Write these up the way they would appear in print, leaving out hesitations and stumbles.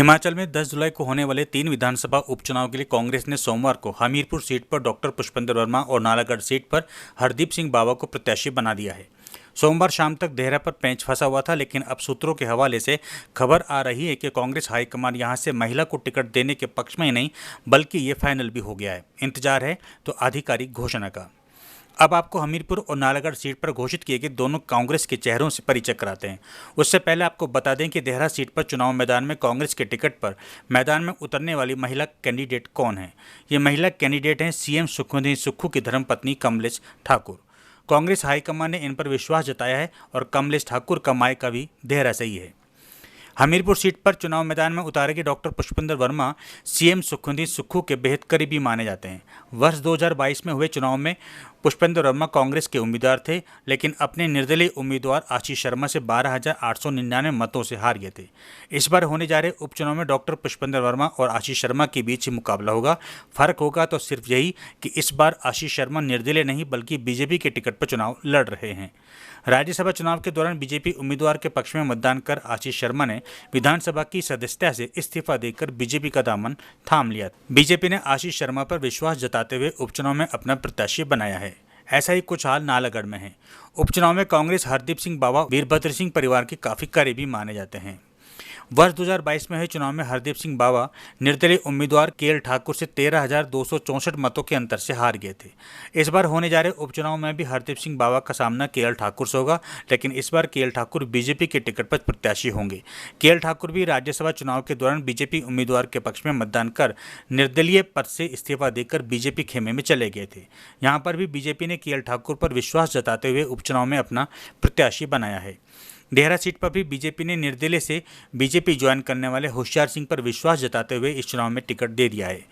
हिमाचल में 10 जुलाई को होने वाले 3 विधानसभा उपचुनाव के लिए कांग्रेस ने सोमवार को हमीरपुर सीट पर डॉक्टर पुष्पेंद्र वर्मा और नालागढ़ सीट पर हरदीप सिंह बावा को प्रत्याशी बना दिया है। सोमवार शाम तक देहरा पर पेंच फंसा हुआ था, लेकिन अब सूत्रों के हवाले से खबर आ रही है कि कांग्रेस हाईकमान यहां से महिला को टिकट देने के पक्ष में ही नहीं बल्कि ये फाइनल भी हो गया है। इंतजार है तो आधिकारिक घोषणा का। अब आपको हमीरपुर और नालागढ़ सीट पर घोषित किए गए दोनों कांग्रेस के चेहरों से परिचय कराते हैं। उससे पहले आपको बता दें कि देहरा सीट पर चुनाव मैदान में कांग्रेस के टिकट पर मैदान में उतरने वाली महिला कैंडिडेट कौन है। ये महिला कैंडिडेट हैं सीएम सुखविंदर सुक्खू की धर्मपत्नी कमलेश ठाकुर। कांग्रेस हाईकमान ने इन पर विश्वास जताया है और कमलेश ठाकुर का मायका भी देहरा से ही है। हमीरपुर सीट पर चुनाव मैदान में उतारे गए डॉक्टर पुष्पेंद्र वर्मा सीएम सुखविंदर सुक्खू के बेहद करीबी माने जाते हैं। वर्ष 2022 में हुए चुनाव में पुष्पेंद्र वर्मा कांग्रेस के उम्मीदवार थे, लेकिन अपने निर्दलीय उम्मीदवार आशीष शर्मा से 12,899 मतों से हार गए थे। इस बार होने जा रहे उपचुनाव में डॉक्टर पुष्पेंद्र वर्मा और आशीष शर्मा के बीच ही मुकाबला होगा। फर्क होगा तो सिर्फ यही कि इस बार आशीष शर्मा निर्दलीय नहीं बल्कि बीजेपी के टिकट पर चुनाव लड़ रहे हैं। राज्यसभा चुनाव के दौरान बीजेपी उम्मीदवार के पक्ष में मतदान कर आशीष शर्मा ने विधानसभा की सदस्यता से इस्तीफा देकर बीजेपी का दामन थाम लिया। बीजेपी ने आशीष शर्मा पर विश्वास जताते हुए उपचुनाव में अपना प्रत्याशी बनाया है। ऐसा ही कुछ हाल नालागढ़ में है। उपचुनाव में कांग्रेस हरदीप सिंह बावा वीरभद्र सिंह परिवार के काफी करीबी माने जाते हैं। वर्ष 2022 में हुए चुनाव में हरदीप सिंह बावा निर्दलीय उम्मीदवार केएल ठाकुर से 13,264 मतों के अंतर से हार गए थे। इस बार होने जा रहे उपचुनाव में भी हरदीप सिंह बावा का सामना केएल ठाकुर से होगा, लेकिन इस बार केएल ठाकुर बीजेपी के टिकट पर प्रत्याशी होंगे। केएल ठाकुर भी राज्यसभा चुनाव के दौरान बीजेपी उम्मीदवार के पक्ष में मतदान कर निर्दलीय पद से इस्तीफा देकर बीजेपी खेमे में चले गए थे। यहाँ पर भी बीजेपी ने केएल ठाकुर पर विश्वास जताते हुए उपचुनाव में अपना प्रत्याशी बनाया है। देहरा सीट पर भी बीजेपी ने निर्दलीय से बीजेपी ज्वाइन करने वाले होशियार सिंह पर विश्वास जताते हुए इस चुनाव में टिकट दे दिया है।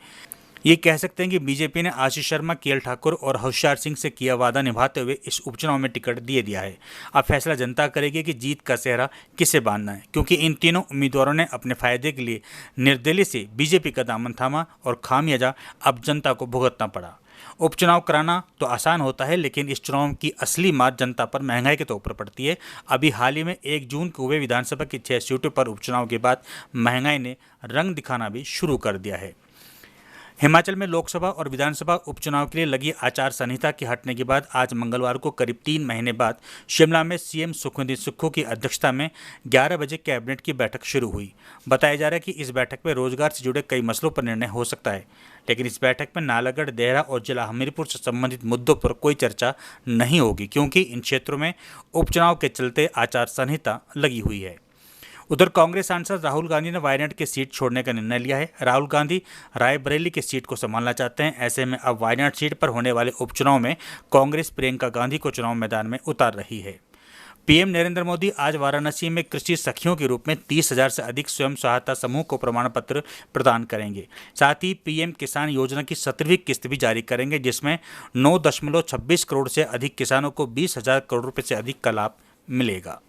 ये कह सकते हैं कि बीजेपी ने आशीष शर्मा, केएल ठाकुर और होशियार सिंह से किया वादा निभाते हुए इस उपचुनाव में टिकट दे दिया है। अब फैसला जनता करेगी कि जीत का सेहरा किसे बांधना है, क्योंकि इन तीनों उम्मीदवारों ने अपने फायदे के लिए निर्दलीय से बीजेपी का दामन थामा और खामियाजा अब जनता को भुगतना पड़ा। उपचुनाव कराना तो आसान होता है, लेकिन इस चुनाव की असली मार जनता पर महंगाई के तौर पर पड़ती है। अभी हाल ही में 1 जून को हुए विधानसभा की 6 सीटों पर उपचुनाव के बाद महंगाई ने रंग दिखाना भी शुरू कर दिया है। हिमाचल में लोकसभा और विधानसभा उपचुनाव के लिए लगी आचार संहिता के हटने के बाद आज मंगलवार को करीब 3 महीने बाद शिमला में सीएम सुखविंदर सुक्खू की अध्यक्षता में 11 बजे कैबिनेट की बैठक शुरू हुई। बताया जा रहा है कि इस बैठक में रोजगार से जुड़े कई मसलों पर निर्णय हो सकता है, लेकिन इस बैठक में नालागढ़, देहरा और जिला हमीरपुर से संबंधित मुद्दों पर कोई चर्चा नहीं होगी, क्योंकि इन क्षेत्रों में उपचुनाव के चलते आचार संहिता लगी हुई है। उधर कांग्रेस सांसद राहुल गांधी ने वायनाड की सीट छोड़ने का निर्णय लिया है। राहुल गांधी रायबरेली की सीट को संभालना चाहते हैं। ऐसे में अब वायनाड सीट पर होने वाले उपचुनाव में कांग्रेस प्रियंका गांधी को चुनाव मैदान में उतार रही है। पीएम नरेंद्र मोदी आज वाराणसी में कृषि सखियों के रूप में 30,000 से अधिक स्वयं सहायता समूह को प्रमाण पत्र प्रदान करेंगे। साथ ही पीएम किसान योजना की 17वीं किस्त भी जारी करेंगे, जिसमें 9.26 करोड़ से अधिक किसानों को 20,000 करोड़ रुपये से अधिक का लाभ मिलेगा।